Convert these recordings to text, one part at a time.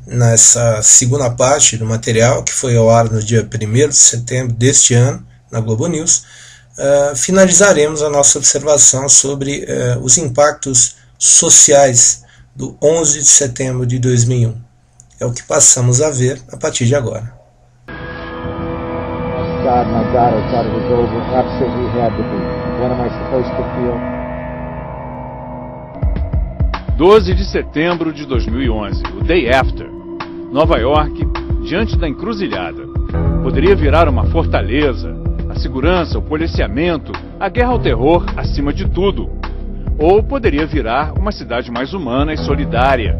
nessa segunda parte do material, que foi ao ar no dia 1º de setembro deste ano, na Globo News, finalizaremos a nossa observação sobre os impactos sociais do 11 de setembro de 2001. É o que passamos a ver a partir de agora. God, my God, I thought it was over. Absolutely had to be. What am I supposed to feel? 12 de setembro de 2011, o Day After. Nova York, diante da encruzilhada. Poderia virar uma fortaleza, a segurança, o policiamento, a guerra ao terror acima de tudo. Ou poderia virar uma cidade mais humana e solidária.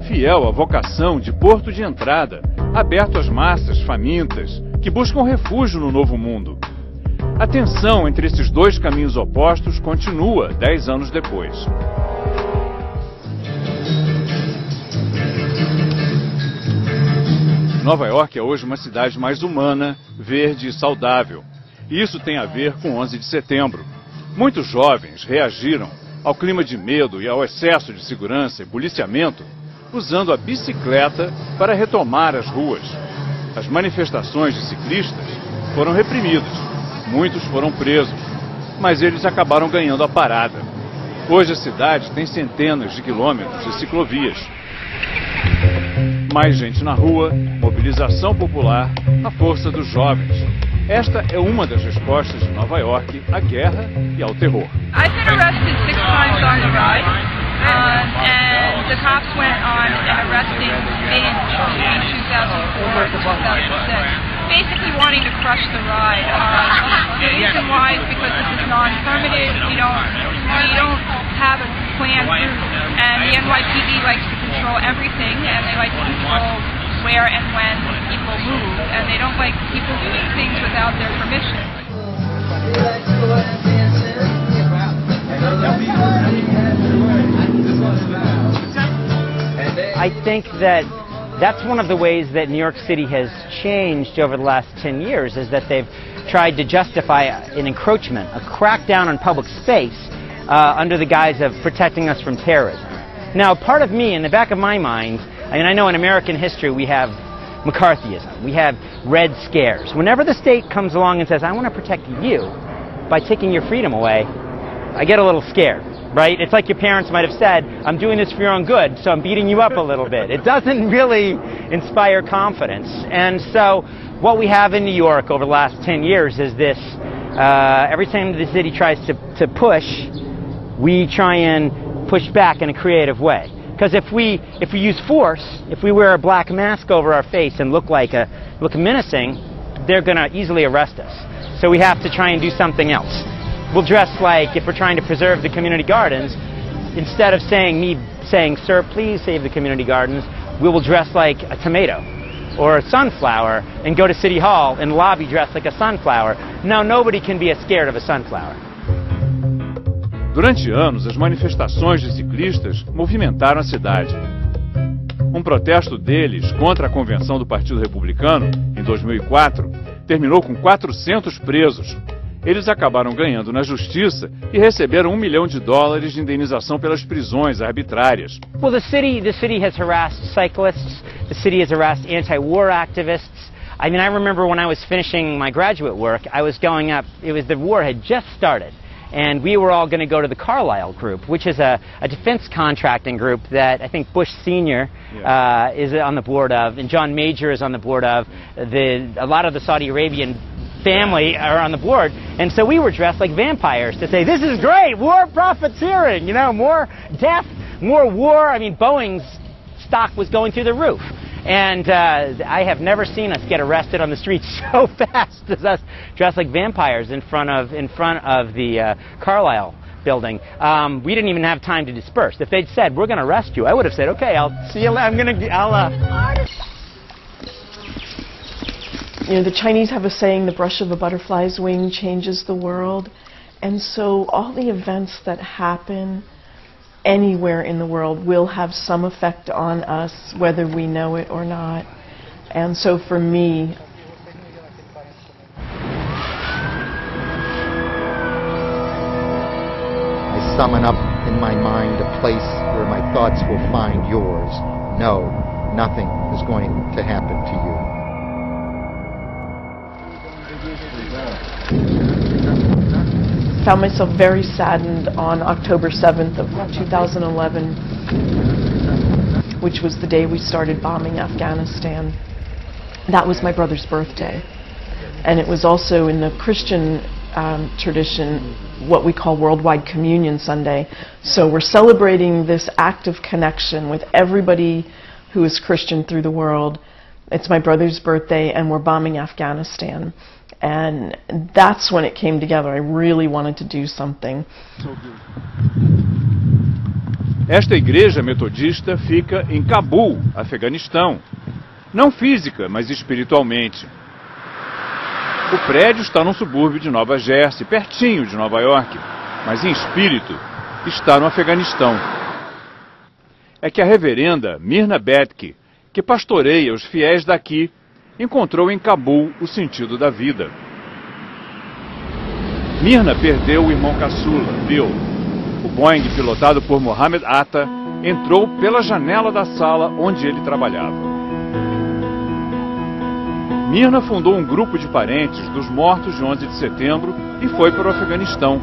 Fiel à vocação de porto de entrada, aberto às massas famintas que buscam refúgio no novo mundo. A tensão entre esses dois caminhos opostos continua 10 anos depois. Nova York é hoje uma cidade mais humana, verde e saudável. E isso tem a ver com 11 de setembro. Muitos jovens reagiram ao clima de medo e ao excesso de segurança e policiamento usando a bicicleta para retomar as ruas. As manifestações de ciclistas foram reprimidas, muitos foram presos, mas eles acabaram ganhando a parada. Hoje a cidade tem centenas de quilômetros de ciclovias. Mais gente na rua, mobilização popular, a força dos jovens. Esta é uma das respostas de Nova York à guerra e ao terror. I've been arrested 6 times on the ride, and the cops went on an arresting binge between 2004 and 2006, basically wanting to crush the ride. The reason why is because this is non-affirmative. We don't have a planned route, and the NYPD likes to control everything, and they like to control where and when people move, and they don't like people doing things without their permission. I think that's one of the ways that New York City has changed over the last 10 years, is that they've tried to justify an encroachment, a crackdown on public space under the guise of protecting us from terrorism. Now, part of me, in the back of my mind, I know in American history we have McCarthyism, we have Red Scares. Whenever the state comes along and says, I want to protect you by taking your freedom away, I get a little scared, right? It's like your parents might have said, I'm doing this for your own good, so I'm beating you up a little bit. It doesn't really inspire confidence. And so what we have in New York over the last 10 years is this, every time the city tries to push, we try and push back in a creative way. Because if we use force, if we wear a black mask over our face and look menacing, they're going to easily arrest us. So we have to try and do something else. We'll dress like, if we're trying to preserve the community gardens, instead of saying, sir, please save the community gardens, we will dress like a tomato or a sunflower and go to City Hall and lobby dressed like a sunflower. Now nobody can be scared of a sunflower. Durante anos, as manifestações de ciclistas movimentaram a cidade. Um protesto deles contra a convenção do Partido Republicano, em 2004, terminou com 400 presos. Eles acabaram ganhando na justiça e receberam $1 milhão de indenização pelas prisões arbitrárias. Well, the city has harassed cyclists. The city has harassed anti-war activists. I mean, I remember when I was finishing my graduate work, I was going up. The war had just started. And we were all going to go to the Carlyle Group, which is a defense contracting group that I think Bush Sr. Is on the board of, and John Major is on the board of. A lot of the Saudi Arabian family are on the board. And so we were dressed like vampires to say, this is great, war profiteering, you know, more death, more war. I mean, Boeing's stock was going through the roof. And I have never seen us get arrested on the streets so fast as us dressed like vampires in front of the Carlyle building. We didn't even have time to disperse. If they'd said, we're going to arrest you, I would have said, okay, I'll see you later. You know, the Chinese have a saying, the brush of a butterfly's wing changes the world. And so all the events that happen anywhere in the world will have some effect on us, whether we know it or not. And so for me, I summon up in my mind a place where my thoughts will find yours. No, nothing is going to happen to you. Found myself very saddened on October 7th of 2011, which was the day we started bombing Afghanistan. That was my brother's birthday. And it was also in the Christian tradition what we call Worldwide Communion Sunday. So we're celebrating this act of connection with everybody who is Christian through the world. It's my brother's birthday and we're bombing Afghanistan. And that's when it came together. I really wanted to do something. Esta igreja metodista fica em Cabul, Afeganistão. Não física, mas espiritualmente. O prédio está num subúrbio de Nova Jersey, pertinho de Nova York, mas em espírito está no Afeganistão. É que a reverenda Myrna Betke, que pastoreia os fiéis daqui, encontrou em Cabul o sentido da vida. Myrna perdeu o irmão caçula, Bill. O Boeing, pilotado por Mohammed Atta, entrou pela janela da sala onde ele trabalhava. Myrna fundou um grupo de parentes dos mortos de 11 de setembro e foi para o Afeganistão.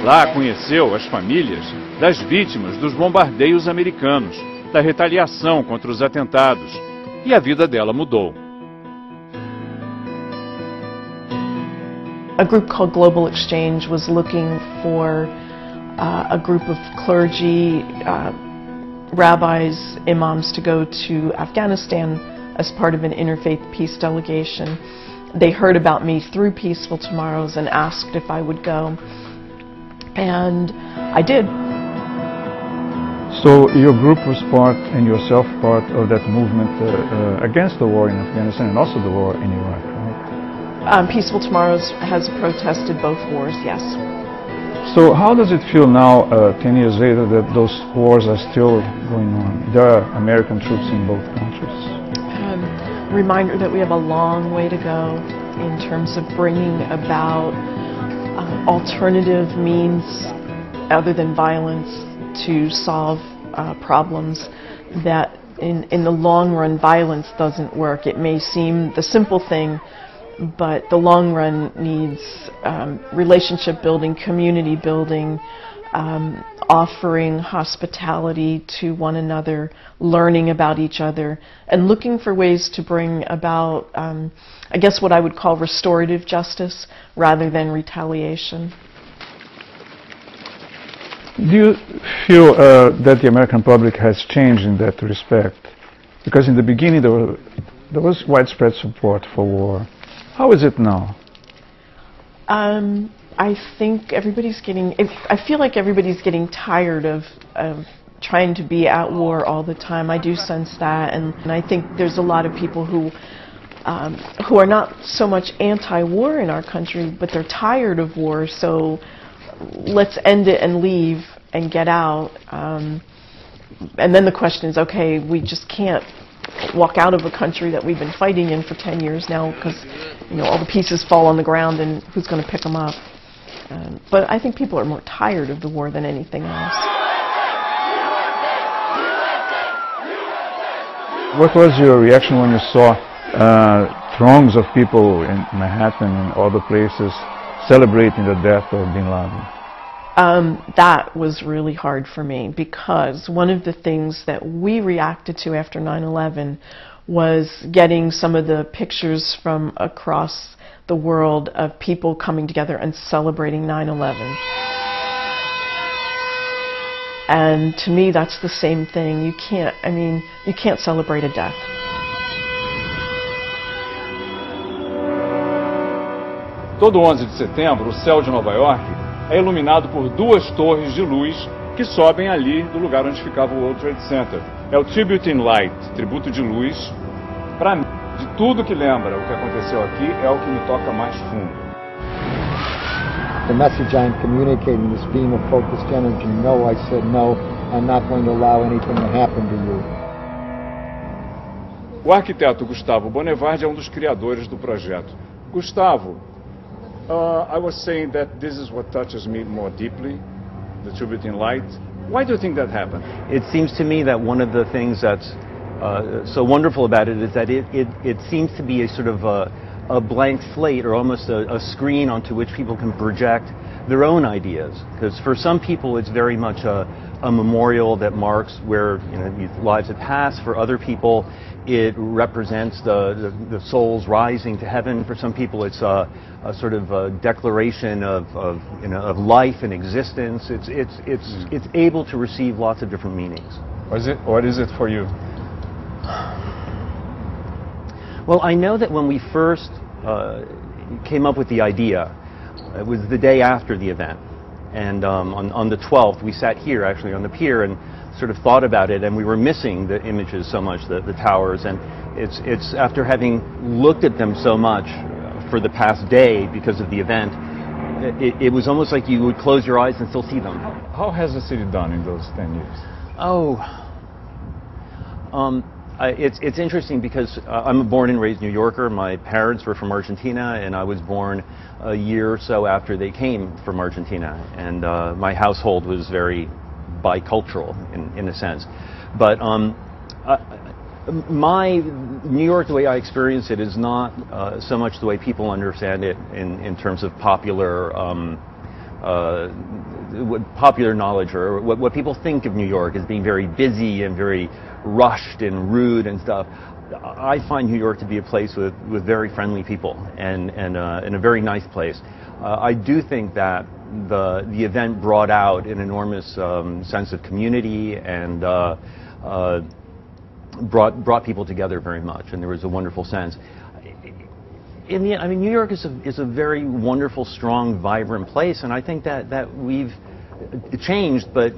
Lá conheceu as famílias das vítimas dos bombardeios americanos, da retaliação contra os atentados, e a vida dela mudou. A group called Global Exchange was looking for a group of clergy, rabbis, imams to go to Afghanistan as part of an interfaith peace delegation. They heard about me through Peaceful Tomorrows and asked if I would go, and I did. So your group was part, and yourself part, of that movement against the war in Afghanistan and also the war in Iraq, right? Peaceful Tomorrows has protested both wars, yes. So how does it feel now, 10 years later, that those wars are still going on? There are American troops in both countries. Reminder that we have a long way to go in terms of bringing about alternative means other than violence to solve problems. That in the long run violence doesn't work. It may seem the simple thing, but the long run needs relationship building, community building, offering hospitality to one another, learning about each other, and looking for ways to bring about, I guess what I would call restorative justice rather than retaliation. Do you feel that the American public has changed in that respect? Because in the beginning there was widespread support for war. How is it now? I think everybody's getting, I feel like everybody's getting tired of trying to be at war all the time. I do sense that, and I think there's a lot of people who are not so much anti-war in our country, but they're tired of war, so let's end it and leave and get out. And then the question is, okay, we just can't walk out of a country that we've been fighting in for 10 years now because, you know, all the pieces fall on the ground and who's going to pick them up? But I think people are more tired of the war than anything else. What was your reaction when you saw throngs of people in Manhattan and other places celebrating the death of Bin Laden? That was really hard for me because one of the things that we reacted to after 9/11 was getting some of the pictures from across the world of people coming together and celebrating 9/11. And to me that's the same thing. You can't celebrate a death. Todo 11 de setembro, o céu de Nova York é iluminado por duas torres de luz que sobem ali do lugar onde ficava o World Trade Center. É o Tributing Light, tributo de luz. Para mim, de tudo que lembra o que aconteceu aqui, é o que me toca mais fundo. The message I'm communicating, this beam of focused energy, no, I said no, I'm not going to allow anything to happen to you. O arquiteto Gustavo Bonevard é um dos criadores do projeto. Gustavo, I was saying that this is what touches me more deeply, the Tributing Light. Why do you think that happened? It seems to me that one of the things that's so wonderful about it is that it seems to be a sort of a blank slate, or almost a screen onto which people can project their own ideas. Because for some people it's very much a memorial that marks where these lives have passed. For other people it represents the souls rising to heaven. For some people it's a sort of a declaration of life and existence. It's able to receive lots of different meanings. What is it for you? Well, I know that when we first came up with the idea, it was the day after the event. And on the 12th, we sat here, actually, on the pier and sort of thought about it, and we were missing the images so much, the towers. And it's after having looked at them so much for the past day because of the event, it was almost like you would close your eyes and still see them. How has the city done in those 10 years? It's interesting because I'm a born and raised New Yorker. My parents were from Argentina, and I was born a year or so after they came from Argentina. And my household was very bicultural in a sense. But my New York, the way I experience it, is not so much the way people understand it in terms of popular knowledge, or what people think of New York as being very busy and very rushed and rude and stuff. I find New York to be a place with very friendly people and a very nice place. I do think that the event brought out an enormous sense of community and brought people together very much, and there was a wonderful sense. In the end, I mean, New York is a very wonderful, strong, vibrant place, and I think that we've changed, but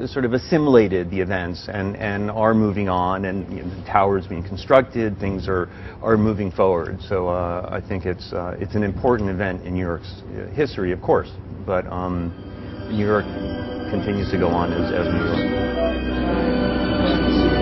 sort of assimilated the events and are moving on, and the towers being constructed, things are moving forward. So I think it's an important event in New York's history, of course, but New York continues to go on as New York.